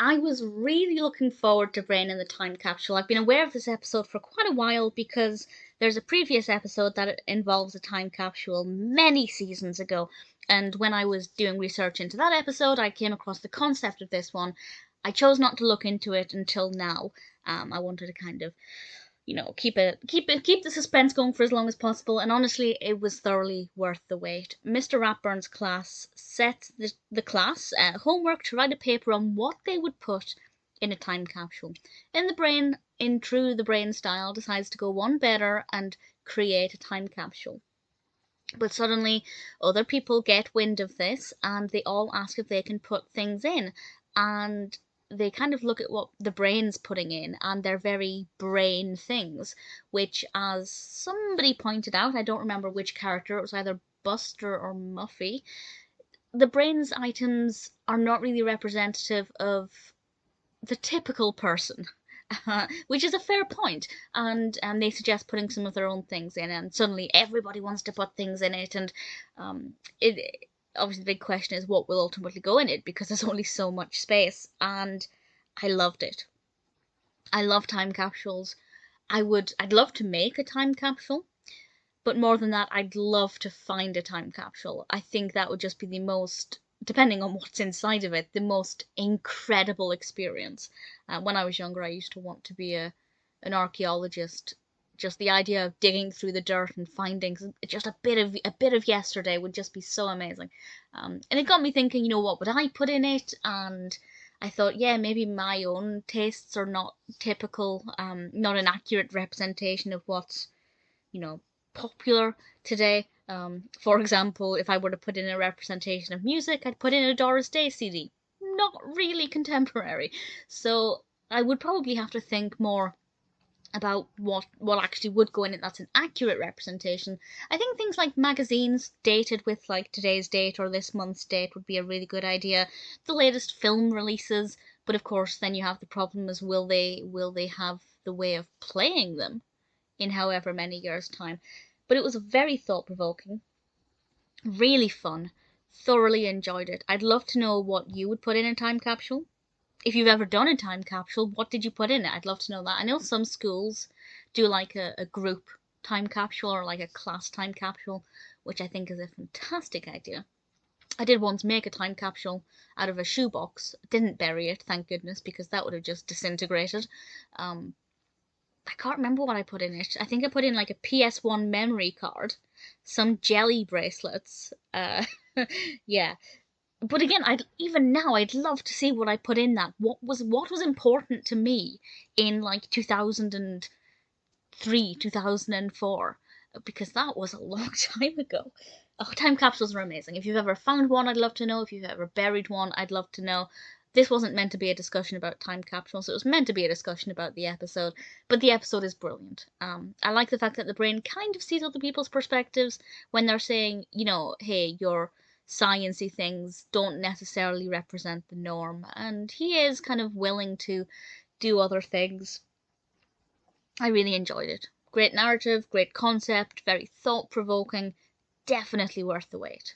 I was really looking forward to Brain in the Time Capsule. I've been aware of this episode for quite a while because there's a previous episode that involves a time capsule many seasons ago. And when I was doing research into that episode, I came across the concept of this one. I chose not to look into it until now. I wanted to kind of keep the suspense going for as long as possible, and honestly it was thoroughly worth the wait. Mr. Ratburn's class set the class homework to write a paper on what they would put in a time capsule. In true the Brain style, decides to go one better and create a time capsule. But suddenly other people get wind of this and they all ask if they can put things in. And they kind of look at what the Brain's putting in, and they're very brain things, which, as somebody pointed out, I don't remember which character, it was either Buster or Muffy, the Brain's items are not really representative of the typical person. Which is a fair point, and they suggest putting some of their own things in, and suddenly everybody wants to put things in it, and it obviously the big question is what will ultimately go in it, because there's only so much space, and I loved it. I love time capsules. I'd love to make a time capsule, but more than that, I'd love to find a time capsule. I think that would just be the most, depending on what's inside of it, the most incredible experience. When I was younger, I used to want to be an archaeologist. Just the idea of digging through the dirt and finding just a bit of yesterday would just be so amazing. And it got me thinking, what would I put in it? And I thought, yeah, maybe my own tastes are not typical, not an accurate representation of what's, you know, popular today. For example, if I were to put in a representation of music, I'd put in a Doris Day CD. Not really contemporary. So I would probably have to think more about what actually would go in it that's an accurate representation. I think things like magazines dated with like today's date or this month's date would be a really good idea. The latest film releases, but of course then you have the problem is will they have the way of playing them in however many years' time. But it was very thought provoking, really fun, thoroughly enjoyed it. I'd love to know what you would put in a time capsule. If you've ever done a time capsule, what did you put in it? I'd love to know that. I know some schools do like a group time capsule or like a class time capsule, which I think is a fantastic idea. I did once make a time capsule out of a shoebox. Didn't bury it, thank goodness, because that would have just disintegrated. I can't remember what I put in it. I think I put in like a PS1 memory card, some jelly bracelets. Yeah. But again, I'd love to see what I put in that. What was important to me in like 2003, 2004, because that was a long time ago. Oh, time capsules are amazing. If you've ever found one, I'd love to know. If you've ever buried one, I'd love to know. This wasn't meant to be a discussion about time capsules. It was meant to be a discussion about the episode, but the episode is brilliant. I like the fact that the Brain kind of sees other people's perspectives when they're saying, hey, your sciencey things don't necessarily represent the norm, and he is kind of willing to do other things. I really enjoyed it. Great narrative, great concept, very thought provoking, definitely worth the wait.